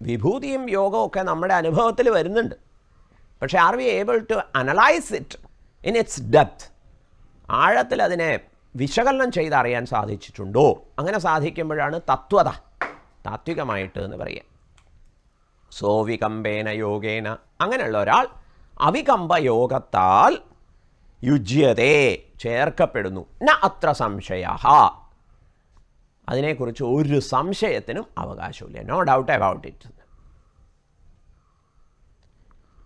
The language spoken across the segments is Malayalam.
വിഭൂതിയും യോഗവും ഒക്കെ നമ്മുടെ അനുഭവത്തിൽ വരുന്നുണ്ട്. പക്ഷേ are we able to analyse it in its depth? ആഴത്തിൽ അതിനെ വിശകലനം ചെയ്തറിയാൻ സാധിച്ചിട്ടുണ്ടോ? അങ്ങനെ സാധിക്കുമ്പോഴാണ് തത്വത, താത്വികമായിട്ട് എന്ന് പറയുക. സോവികമ്പേന യോഗേന, അങ്ങനെയുള്ള ഒരാൾ അവികമ്പ യോഗത്താൽ യുജ്യതേ, ചേർക്കപ്പെടുന്നു. ന അത്ര സംശയ, അതിനെക്കുറിച്ച് ഒരു സംശയത്തിനും അവകാശമില്ല. No doubt about it.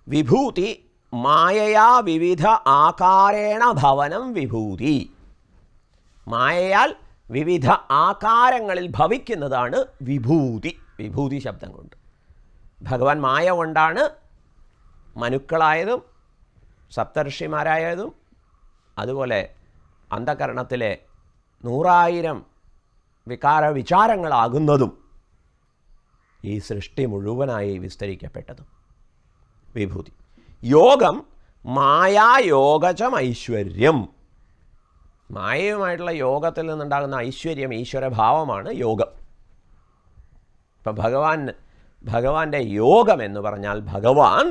വിഭൂതി മായയാ വിവിധ ആകാരേണ ഭവനം വിഭൂതി. മായയാൽ വിവിധ ആകാരങ്ങളിൽ ഭവിക്കുന്നതാണ് വിഭൂതി. വിഭൂതി ശബ്ദം കൊണ്ട് ഭഗവാൻ മായ കൊണ്ടാണ് മനുക്കളായതും സപ്തർഷിമാരായതും അതുപോലെ അന്ധകരണത്തിലെ 100,000 വിചാരങ്ങളാകുന്നതും ഈ സൃഷ്ടി മുഴുവനായി വിസ്തരിക്കപ്പെട്ടതും വിഭൂതി. യോഗം മായായോഗചം ഐശ്വര്യം. മായയുമായിട്ടുള്ള യോഗത്തിൽ നിന്നുണ്ടാകുന്ന ഐശ്വര്യം, ഈശ്വരഭാവമാണ് യോഗം. ഇപ്പം ഭഗവാന്റെ യോഗം എന്ന് പറഞ്ഞാൽ ഭഗവാൻ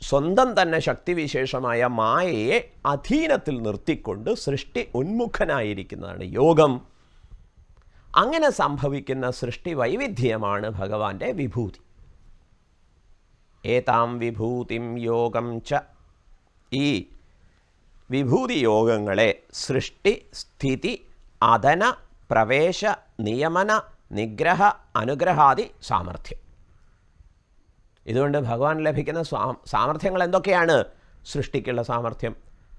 സ്വന്തം തന്നെ ശക്തിവിശേഷമായ മായയെ അധീനത്തിൽ നിർത്തിക്കൊണ്ട് സൃഷ്ടി ഉന്മുഖനായിരിക്കുന്നതാണ് യോഗം. അങ്ങനെ സംഭവിക്കുന്ന സൃഷ്ടി വൈവിധ്യമാണ് ഭഗവാന്റെ വിഭൂതി. ഏതാം വിഭൂതിം യോഗം ച, ഈ വിഭൂതി യോഗങ്ങളെ സൃഷ്ടി, സ്ഥിതി, അദന, പ്രവേശ, നിയമന, നിഗ്രഹ, അനുഗ്രഹാദി സാമർഥ്യം. ഇതുകൊണ്ട് ഭഗവാൻ ലഭിക്കുന്ന സാമർഥ്യങ്ങൾ എന്തൊക്കെയാണ്? സൃഷ്ടിക്കുള്ള സാമർഥ്യം,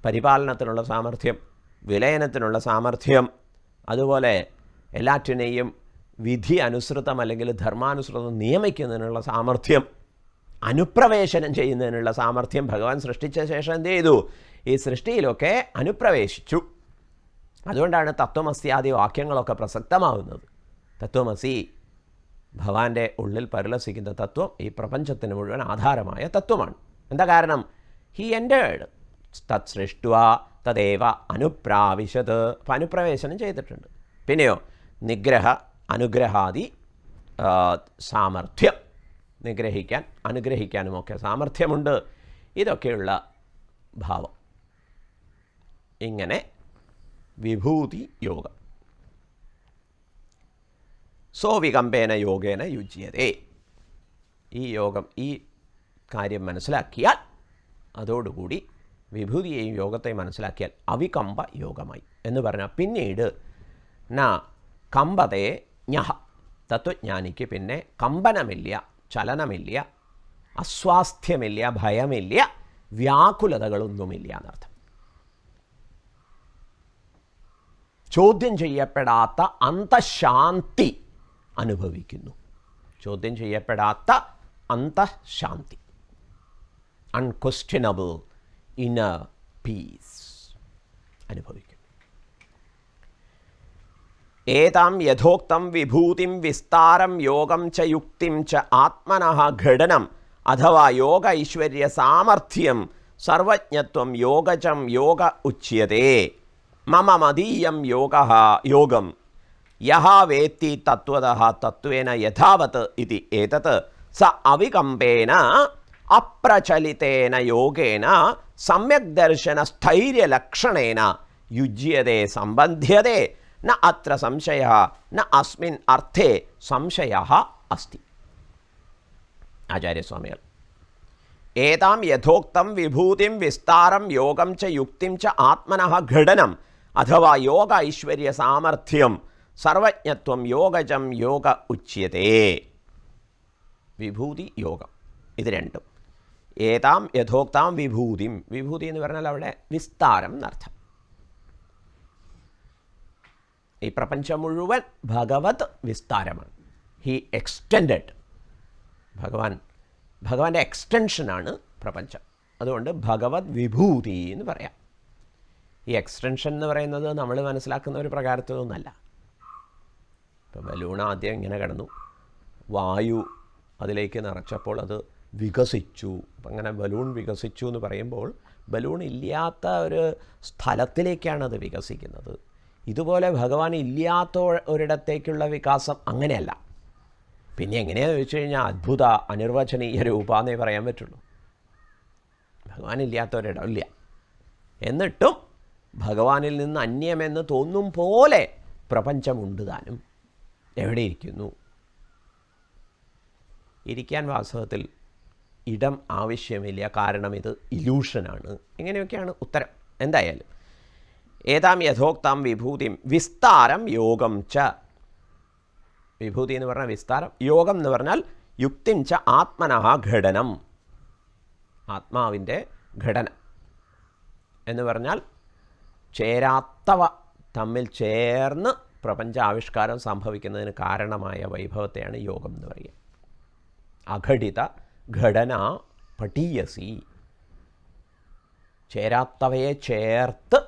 പരിപാലനത്തിനുള്ള സാമർഥ്യം, വിലയനത്തിനുള്ള സാമർഥ്യം, അതുപോലെ എല്ലാറ്റിനെയും വിധി അനുസൃതം അല്ലെങ്കിൽ ധർമാനുസൃതം നിയമിക്കുന്നതിനുള്ള സാമർഥ്യം, അനുപ്രവേശനം ചെയ്യുന്നതിനുള്ള സാമർഥ്യം. ഭഗവാൻ സൃഷ്ടിച്ച ശേഷം എന്ത് ചെയ്തു? ഈ സൃഷ്ടിയിലൊക്കെ അനുപ്രവേശിച്ചു. അതുകൊണ്ടാണ് തത്വമസ്യാദി വാക്യങ്ങളൊക്കെ പ്രസക്തമാവുന്നത്. തത്വമസി, ഭഗവാന്റെ ഉള്ളിൽ പരിലസിക്കുന്ന തത്വം ഈ പ്രപഞ്ചത്തിന് മുഴുവൻ ആധാരമായ തത്വമാണ്. എന്താ കാരണം? ഹി എൻറ്റേർഡ് തത് സൃഷ്ടുവ തദേവ അനുപ്രാവിശത്. അപ്പം അനുപ്രവേശനം ചെയ്തിട്ടുണ്ട്. പിന്നെയോ നിഗ്രഹ, അനുഗ്രഹാദി സാമർഥ്യം, നിഗ്രഹിക്കാൻ അനുഗ്രഹിക്കാനുമൊക്കെ സാമർഥ്യമുണ്ട്. ഇതൊക്കെയുള്ള ഭാവം. ഇങ്ങനെ വിഭൂതി യോഗം. സോവികമ്പേന യോഗേന യുജ്യതേ. ഈ യോഗം, ഈ കാര്യം മനസ്സിലാക്കിയാൽ, അതോടുകൂടി വിഭൂതിയെയും യോഗത്തെയും മനസ്സിലാക്കിയാൽ അവികമ്പ യോഗമായി എന്ന് പറഞ്ഞാൽ പിന്നീട് ന കമ്പതേ ഞഹ, തത്വജ്ഞാനിക്ക് പിന്നെ കമ്പനമില്ല, ചലനമില്ല, അസ്വാസ്ഥ്യമില്ല, ഭയമില്ല, വ്യാകുലതകളൊന്നുമില്ല എന്നർത്ഥം. ചോദ്യം ചെയ്യപ്പെടാത്ത അന്തഃശാന്തി അനുഭവിക്കുന്നു. ചോദ്യം ചെയ്യപ്പെടാത്ത അന്തഃശാന്തി, അൺക്വസ്റ്റ്യനബിൾ ഇന്നർ പീസ് അനുഭവിക്കുന്നു. ഏതാം യഥോക്തം വിഭൂതിം വിസ്താരം യോഗം ച യുക്തിം ച ആത്മനഃ ഘടനം അഥവാ യോഗ ഐശ്വര്യ സാമർഥ്യം സർവജ്ഞത്വം യോഗചം യോഗ ഉച്യതേ. മമ മദീയം യോഗം യഹ വേത്തി തത്വതഃ തത്വേന യഥാവത് ഇതി ഏതത് സ അവികമ്പേന അപ്രചലിതേന യോഗേന സമ്യക് ദർശന സ്ഥൈര്യലക്ഷണേന യുജ്യതേ സംബന്ധ്യതേ. ന അത്ര സംശയഃ ന അസ്മിൻ അർത്ഥേ സംശയഃ അസ്തി. ആചാര്യസ്വാമികൾ ഏതാം യഥോക്തം വിഭൂതിം വിസ്താരം യോഗം ച യുക്തിം ച ആത്മനഃ ഘടനം അഥവാ യോഗ ഐശ്വര്യ സാമർഥ്യം സർവജ്ഞത്വം യോഗജം യോഗ ഉച്യതേ. വിഭൂതി യോഗം ഇത് രണ്ടും. ഏതാം യഥോക്താം വിഭൂതിം, വിഭൂതി എന്ന് പറഞ്ഞാൽ അവിടെ വിസ്താരം എന്നർത്ഥം. ഈ പ്രപഞ്ചം മുഴുവൻ ഭഗവത് വിസ്താരമാണ്. He extended. ഭഗവാന്റെ എക്സ്റ്റൻഷനാണ് പ്രപഞ്ചം. അതുകൊണ്ട് ഭഗവത് വിഭൂതി എന്ന് പറയാം. ഈ എക്സ്റ്റൻഷൻ എന്ന് പറയുന്നത് നമ്മൾ മനസ്സിലാക്കുന്ന ഒരു പ്രകാരത്തിലൊന്നല്ല. ഇപ്പോൾ ബലൂൺ ആദ്യം ഇങ്ങനെ കിടന്നു, വായു അതിലേക്ക് നിറച്ചപ്പോൾ അത് വികസിച്ചു. അപ്പം അങ്ങനെ ബലൂൺ വികസിച്ചു എന്ന് പറയുമ്പോൾ ബലൂൺ ഇല്ലാത്ത ഒരു സ്ഥലത്തിലേക്കാണ് അത് വികസിക്കുന്നത്. ഇതുപോലെ ഭഗവാൻ ഇല്ലാത്ത ഒരിടത്തേക്കുള്ള വികാസം അങ്ങനെയല്ല. പിന്നെ എങ്ങനെയാണെന്ന് ചോദിച്ചു കഴിഞ്ഞാൽ അദ്ഭുത അനിർവചനീയ രൂപമെന്നേ പറയാൻ പറ്റുള്ളൂ. ഭഗവാനില്ലാത്തൊരിടമില്ല. എന്നിട്ടും ഭഗവാനിൽ നിന്ന് അന്യമെന്ന് തോന്നും പോലെ പ്രപഞ്ചമുണ്ട് താനും. എവിടെ ഇരിക്കുന്നു? ഇരിക്കാൻ വാസ്തവത്തിൽ ഇടം ആവശ്യമില്ല, കാരണം ഇത് ഇലൂഷനാണ്. ഇങ്ങനെയൊക്കെയാണ് ഉത്തരം. എന്തായാലും ഏതാം യഥോക്താം വിഭൂതിം വിസ്താരം യോഗം ച. വിഭൂതി എന്ന് പറഞ്ഞാൽ വിസ്താരം, യോഗം എന്ന് പറഞ്ഞാൽ യുക്തിം ച ആത്മനഃ ഘടനം. ആത്മാവിൻ്റെ ഘടന എന്ന് പറഞ്ഞാൽ ചേരാത്തവ തമ്മിൽ ചേർന്ന് പ്രപഞ്ച ആവിഷ്കാരം സംഭവിക്കുന്നതിന് കാരണമായ വൈഭവത്തെയാണ് യോഗം എന്ന് പറയുക. അഘടിത ഘടന പഠീയസി. ചേരാത്തവയെ ചേർത്ത്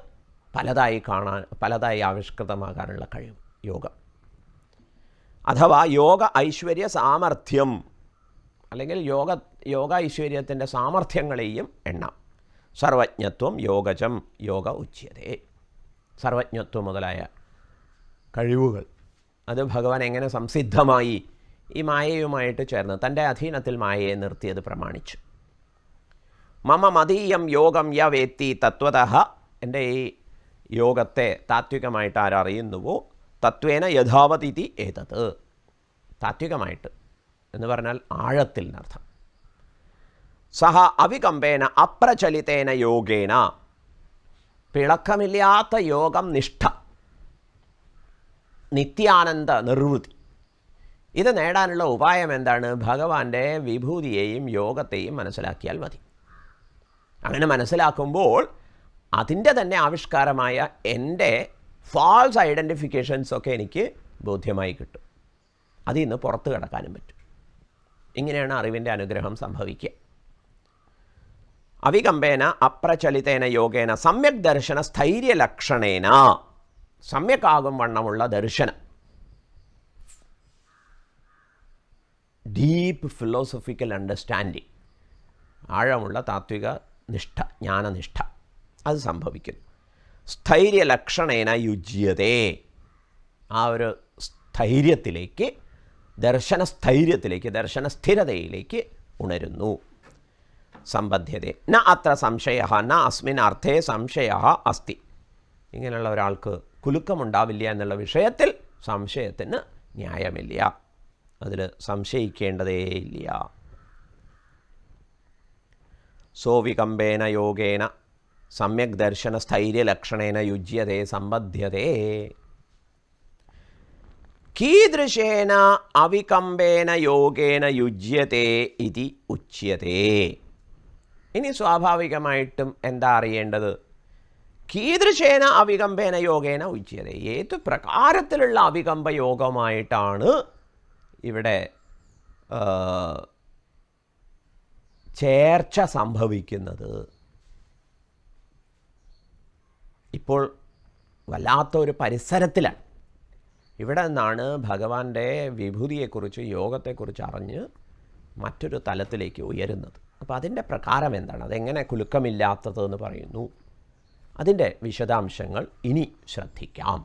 പലതായി കാണാൻ, പലതായി ആവിഷ്കൃതമാകാനുള്ള കഴിവ് യോഗം. അഥവാ യോഗ ഐശ്വര്യ സാമർഥ്യം, അല്ലെങ്കിൽ യോഗ ഐശ്വര്യത്തിൻ്റെ സാമർഥ്യങ്ങളെയും എണ്ണാം. സർവജ്ഞത്വം യോഗജം യോഗ ഉച്യതേ. സർവജ്ഞത്വം മുതലായ കഴിവുകൾ അത് ഭഗവാൻ എങ്ങനെ സംസിദ്ധമായി ഈ മായയുമായിട്ട് ചേർന്ന് തൻ്റെ അധീനത്തിൽ മായയെ നിർത്തിയത് പ്രമാണിച്ചു. മമ മതീയം യോഗം യ വേത്തി തത്വതഃ. എൻ്റെ ഈ യോഗത്തെ താത്വികമായിട്ട് ആരറിയുന്നുവോ തത്വേന യഥാവതിഥി ഏതത്. താത്വികമായിട്ട് എന്ന് പറഞ്ഞാൽ ആഴത്തിൽ എന്നർത്ഥം. സഹ അവികമ്പേന അപ്രചലിതേന യോഗേന. പിളക്കമില്ലാത്ത യോഗം നിഷ്ഠ, നിത്യാനന്ദ നിർവൃത്തി. ഇത് നേടാനുള്ള ഉപായം എന്താണ്? ഭഗവാന്റെ വിഭൂതിയെയും യോഗത്തെയും മനസ്സിലാക്കിയാൽ മതി. അങ്ങനെ മനസ്സിലാക്കുമ്പോൾ അതിൻ്റെ തന്നെ ആവിഷ്കാരമായ എൻ്റെ ഫാൾസ് ഐഡൻറ്റിഫിക്കേഷൻസൊക്കെ എനിക്ക് ബോധ്യമായി കിട്ടും. അതിൽ നിന്ന് പുറത്ത് കിടക്കാനും പറ്റും. ഇങ്ങനെയാണ് അറിവിൻ്റെ അനുഗ്രഹം സംഭവിക്കുക. അവികമ്പേന അപ്രചലിതേന യോഗേന സമ്യക് ദർശന സ്ഥൈര്യലക്ഷണേന. സമ്യക്കാകും വണ്ണമുള്ള ദർശനം, ഡീപ്പ് ഫിലോസഫിക്കൽ അണ്ടർസ്റ്റാൻഡിങ്, ആഴമുള്ള താത്വിക നിഷ്ഠ, ജ്ഞാനനിഷ്ഠ, അത് സംഭവിക്കുന്നു. സ്ഥൈര്യലക്ഷണേന യുജ്യതേ. ആ ഒരു സ്ഥൈര്യത്തിലേക്ക്, ദർശനസ്ഥൈര്യത്തിലേക്ക്, ദർശനസ്ഥിരതയിലേക്ക് ഉണരുന്നു. സമ്പദ്ധ്യതേ ന അത്ര സംശയ ന അസ്മിൻ അർത്ഥേ സംശയ അസ്തി. ഇങ്ങനെയുള്ള ഒരാൾക്ക് കുലുക്കമുണ്ടാവില്ല എന്നുള്ള വിഷയത്തിൽ സംശയത്തിന് ന്യായമില്ല. അതിൽ സംശയിക്കേണ്ടതേയില്ല. സോവികമ്പേന യോഗേന സമ്യക് ദർശന സ്ഥൈര്യലക്ഷണേന യുജ്യതേ സമ്പദ്ധ്യതേ. കീദൃശേന അവികമ്പേന യോഗേന യുജ്യതേ ഇതി ഉച്യതേ. ഇനി സ്വാഭാവികമായിട്ടും എന്താ അറിയേണ്ടത്? കീദൃശേന അവികമ്പേന യോഗേന ഉച്യതേ. ഏത് പ്രകാരത്തിലുള്ള അവികമ്പ യോഗമായിട്ടാണ് ഇവിടെ ചേർച്ച സംഭവിക്കുന്നത്? ഇപ്പോൾ വല്ലാത്തൊരു പരിസരത്തിലാണ്. ഇവിടെ നിന്നാണ് ഭഗവാന്റെ വിഭൂതിയെക്കുറിച്ച്, യോഗത്തെക്കുറിച്ച് അറിഞ്ഞ് മറ്റൊരു തലത്തിലേക്ക് ഉയരുന്നത്. അപ്പോൾ അതിൻ്റെ പ്രകാരം എന്താണ്? അതെങ്ങനെ കുലുക്കമില്ലാത്തതെന്ന് പറയുന്നു. അതിൻ്റെ വിശദാംശങ്ങൾ ഇനി ശ്രദ്ധിക്കാം.